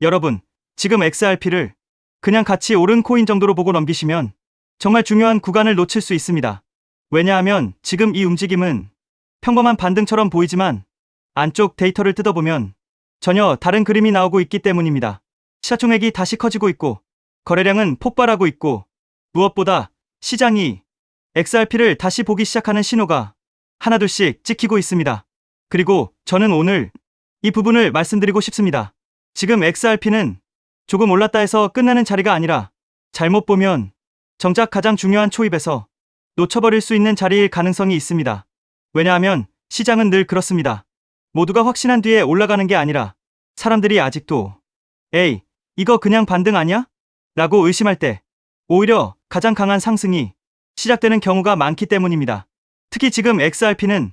여러분, 지금 XRP를 그냥 같이 오른 코인 정도로 보고 넘기시면 정말 중요한 구간을 놓칠 수 있습니다. 왜냐하면 지금 이 움직임은 평범한 반등처럼 보이지만 안쪽 데이터를 뜯어보면 전혀 다른 그림이 나오고 있기 때문입니다. 시가총액이 다시 커지고 있고 거래량은 폭발하고 있고 무엇보다 시장이 XRP를 다시 보기 시작하는 신호가 하나둘씩 찍히고 있습니다. 그리고 저는 오늘 이 부분을 말씀드리고 싶습니다. 지금 XRP는 조금 올랐다 해서 끝나는 자리가 아니라 잘못 보면 정작 가장 중요한 초입에서 놓쳐버릴 수 있는 자리일 가능성이 있습니다. 왜냐하면 시장은 늘 그렇습니다. 모두가 확신한 뒤에 올라가는 게 아니라 사람들이 아직도 에이, 이거 그냥 반등 아니야? 라고 의심할 때 오히려 가장 강한 상승이 시작되는 경우가 많기 때문입니다. 특히 지금 XRP는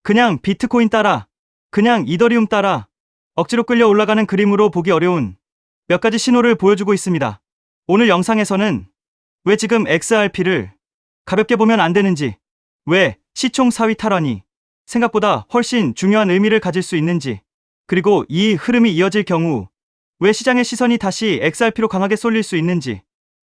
그냥 비트코인 따라, 그냥 이더리움 따라 억지로 끌려 올라가는 그림으로 보기 어려운 몇 가지 신호를 보여주고 있습니다. 오늘 영상에서는 왜 지금 XRP를 가볍게 보면 안 되는지, 왜 시총 4위 탈환이 생각보다 훨씬 중요한 의미를 가질 수 있는지, 그리고 이 흐름이 이어질 경우 왜 시장의 시선이 다시 XRP로 강하게 쏠릴 수 있는지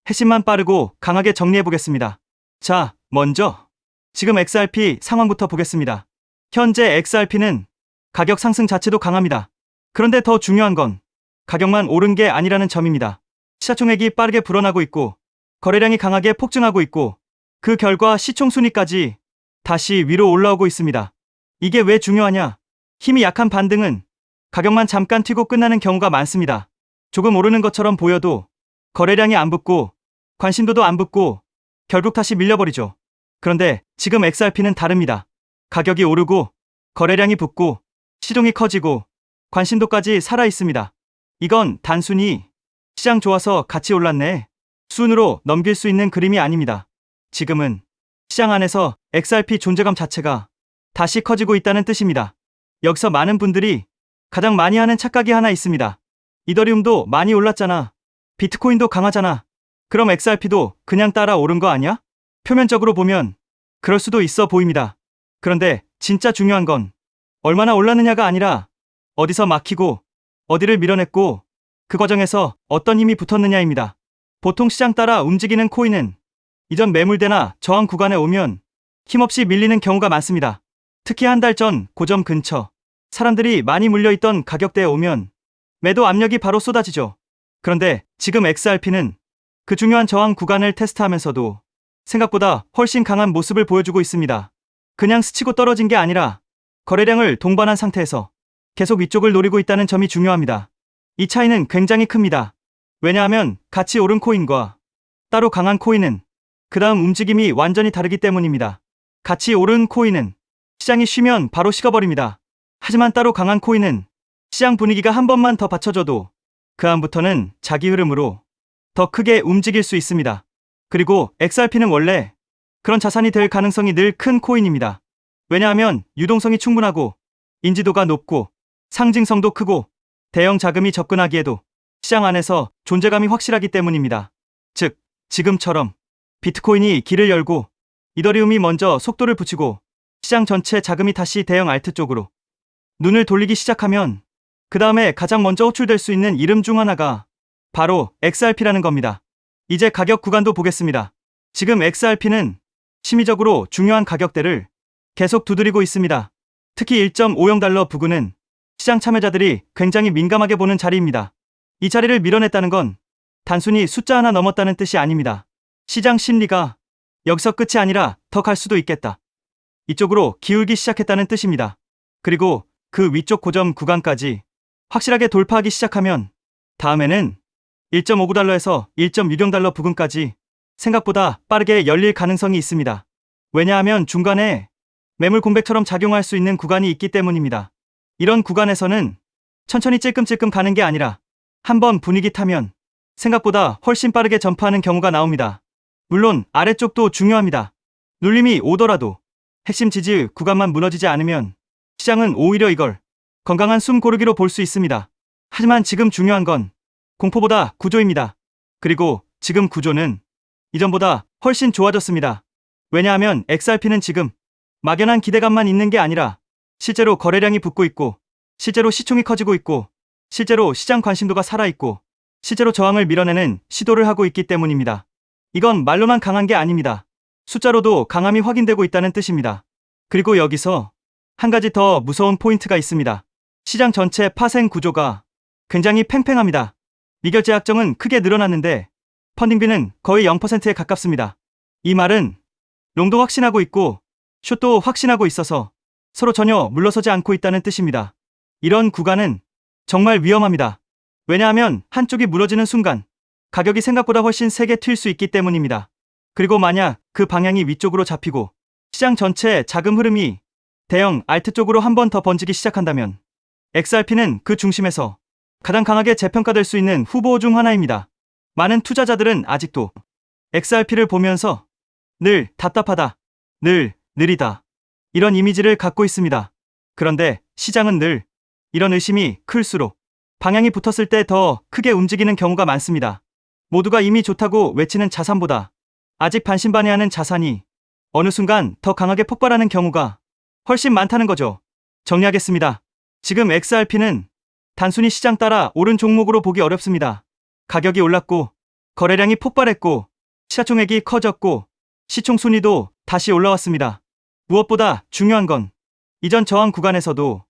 핵심만 빠르고 강하게 정리해보겠습니다. 자, 먼저 지금 XRP 상황부터 보겠습니다. 현재 XRP는 가격 상승 자체도 강합니다. 그런데 더 중요한 건 가격만 오른 게 아니라는 점입니다. 시가총액이 빠르게 불어나고 있고 거래량이 강하게 폭증하고 있고 그 결과 시총 순위까지 다시 위로 올라오고 있습니다. 이게 왜 중요하냐? 힘이 약한 반등은 가격만 잠깐 튀고 끝나는 경우가 많습니다. 조금 오르는 것처럼 보여도 거래량이 안 붙고 관심도도 안 붙고 결국 다시 밀려버리죠. 그런데 지금 XRP는 다릅니다. 가격이 오르고 거래량이 붙고 시종이 커지고 관심도까지 살아있습니다. 이건 단순히 시장 좋아서 같이 올랐네 순으로 넘길 수 있는 그림이 아닙니다. 지금은 시장 안에서 XRP 존재감 자체가 다시 커지고 있다는 뜻입니다. 여기서 많은 분들이 가장 많이 하는 착각이 하나 있습니다. 이더리움도 많이 올랐잖아. 비트코인도 강하잖아. 그럼 XRP도 그냥 따라 오른 거 아니야? 표면적으로 보면 그럴 수도 있어 보입니다. 그런데 진짜 중요한 건 얼마나 올랐느냐가 아니라 어디서 막히고 어디를 밀어냈고 그 과정에서 어떤 힘이 붙었느냐입니다. 보통 시장 따라 움직이는 코인은 이전 매물대나 저항 구간에 오면 힘없이 밀리는 경우가 많습니다. 특히 한 달 전 고점 근처 사람들이 많이 물려있던 가격대에 오면 매도 압력이 바로 쏟아지죠. 그런데 지금 XRP는 그 중요한 저항 구간을 테스트하면서도 생각보다 훨씬 강한 모습을 보여주고 있습니다. 그냥 스치고 떨어진 게 아니라 거래량을 동반한 상태에서 계속 위쪽을 노리고 있다는 점이 중요합니다. 이 차이는 굉장히 큽니다. 왜냐하면 같이 오른 코인과 따로 강한 코인은 그 다음 움직임이 완전히 다르기 때문입니다. 같이 오른 코인은 시장이 쉬면 바로 식어버립니다. 하지만 따로 강한 코인은 시장 분위기가 한 번만 더 받쳐줘도 그 다음부터는 자기 흐름으로 더 크게 움직일 수 있습니다. 그리고 XRP는 원래 그런 자산이 될 가능성이 늘 큰 코인입니다. 왜냐하면 유동성이 충분하고 인지도가 높고 상징성도 크고 대형 자금이 접근하기에도 시장 안에서 존재감이 확실하기 때문입니다. 즉, 지금처럼 비트코인이 길을 열고 이더리움이 먼저 속도를 붙이고 시장 전체 자금이 다시 대형 알트 쪽으로 눈을 돌리기 시작하면 그 다음에 가장 먼저 호출될 수 있는 이름 중 하나가 바로 XRP라는 겁니다. 이제 가격 구간도 보겠습니다. 지금 XRP는 심리적으로 중요한 가격대를 계속 두드리고 있습니다. 특히 1.50달러 부근은 시장 참여자들이 굉장히 민감하게 보는 자리입니다. 이 자리를 밀어냈다는 건 단순히 숫자 하나 넘었다는 뜻이 아닙니다. 시장 심리가 여기서 끝이 아니라 더 갈 수도 있겠다. 이쪽으로 기울기 시작했다는 뜻입니다. 그리고 그 위쪽 고점 구간까지 확실하게 돌파하기 시작하면 다음에는 1.59달러에서 1.60달러 부근까지 생각보다 빠르게 열릴 가능성이 있습니다. 왜냐하면 중간에 매물 공백처럼 작용할 수 있는 구간이 있기 때문입니다. 이런 구간에서는 천천히 찔끔찔끔 가는 게 아니라 한번 분위기 타면 생각보다 훨씬 빠르게 전파하는 경우가 나옵니다. 물론 아래쪽도 중요합니다. 눌림이 오더라도 핵심 지지 구간만 무너지지 않으면 시장은 오히려 이걸 건강한 숨 고르기로 볼 수 있습니다. 하지만 지금 중요한 건 공포보다 구조입니다. 그리고 지금 구조는 이전보다 훨씬 좋아졌습니다. 왜냐하면 XRP는 지금 막연한 기대감만 있는 게 아니라 실제로 거래량이 붙고 있고 실제로 시총이 커지고 있고 실제로 시장 관심도가 살아있고 실제로 저항을 밀어내는 시도를 하고 있기 때문입니다. 이건 말로만 강한 게 아닙니다. 숫자로도 강함이 확인되고 있다는 뜻입니다. 그리고 여기서 한 가지 더 무서운 포인트가 있습니다. 시장 전체 파생 구조가 굉장히 팽팽합니다. 미결제 약정은 크게 늘어났는데 펀딩비는 거의 0%에 가깝습니다. 이 말은 롱도 확신하고 있고 숏도 확신하고 있어서 서로 전혀 물러서지 않고 있다는 뜻입니다. 이런 구간은 정말 위험합니다. 왜냐하면 한쪽이 무너지는 순간 가격이 생각보다 훨씬 세게 튈 수 있기 때문입니다. 그리고 만약 그 방향이 위쪽으로 잡히고 시장 전체 자금 흐름이 대형 알트 쪽으로 한 번 더 번지기 시작한다면 XRP는 그 중심에서 가장 강하게 재평가될 수 있는 후보 중 하나입니다. 많은 투자자들은 아직도 XRP를 보면서 늘 답답하다, 늘 느리다 이런 이미지를 갖고 있습니다. 그런데 시장은 늘 이런 의심이 클수록 방향이 붙었을 때 더 크게 움직이는 경우가 많습니다. 모두가 이미 좋다고 외치는 자산보다 아직 반신반의하는 자산이 어느 순간 더 강하게 폭발하는 경우가 훨씬 많다는 거죠. 정리하겠습니다. 지금 XRP는 단순히 시장 따라 오른 종목으로 보기 어렵습니다. 가격이 올랐고 거래량이 폭발했고 시가총액이 커졌고 시총 순위도 다시 올라왔습니다. 무엇보다 중요한 건 이전 저항 구간에서도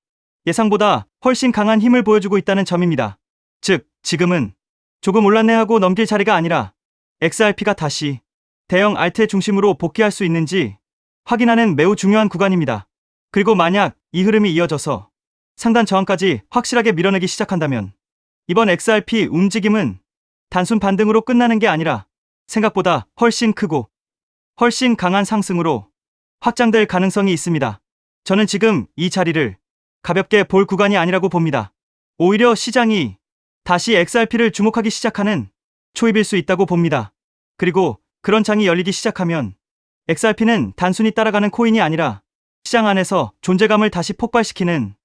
예상보다 훨씬 강한 힘을 보여주고 있다는 점입니다. 즉, 지금은 조금 올랐네 하고 넘길 자리가 아니라 XRP가 다시 대형 알트의 중심으로 복귀할 수 있는지 확인하는 매우 중요한 구간입니다. 그리고 만약 이 흐름이 이어져서 상단 저항까지 확실하게 밀어내기 시작한다면 이번 XRP 움직임은 단순 반등으로 끝나는 게 아니라 생각보다 훨씬 크고 훨씬 강한 상승으로 확장될 가능성이 있습니다. 저는 지금 이 자리를 가볍게 볼 구간이 아니라고 봅니다. 오히려 시장이 다시 XRP를 주목하기 시작하는 초입일 수 있다고 봅니다. 그리고 그런 장이 열리기 시작하면 XRP는 단순히 따라가는 코인이 아니라 시장 안에서 존재감을 다시 폭발시키는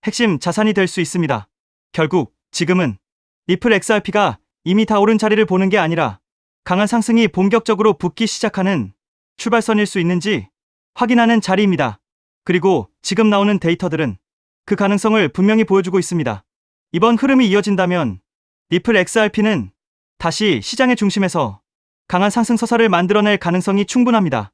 핵심 자산이 될 수 있습니다. 결국 지금은 리플 XRP가 이미 다 오른 자리를 보는 게 아니라 강한 상승이 본격적으로 붙기 시작하는 출발선일 수 있는지 확인하는 자리입니다. 그리고 지금 나오는 데이터들은 그 가능성을 분명히 보여주고 있습니다. 이번 흐름이 이어진다면 리플 XRP는 다시 시장의 중심에서 강한 상승 서사를 만들어낼 가능성이 충분합니다.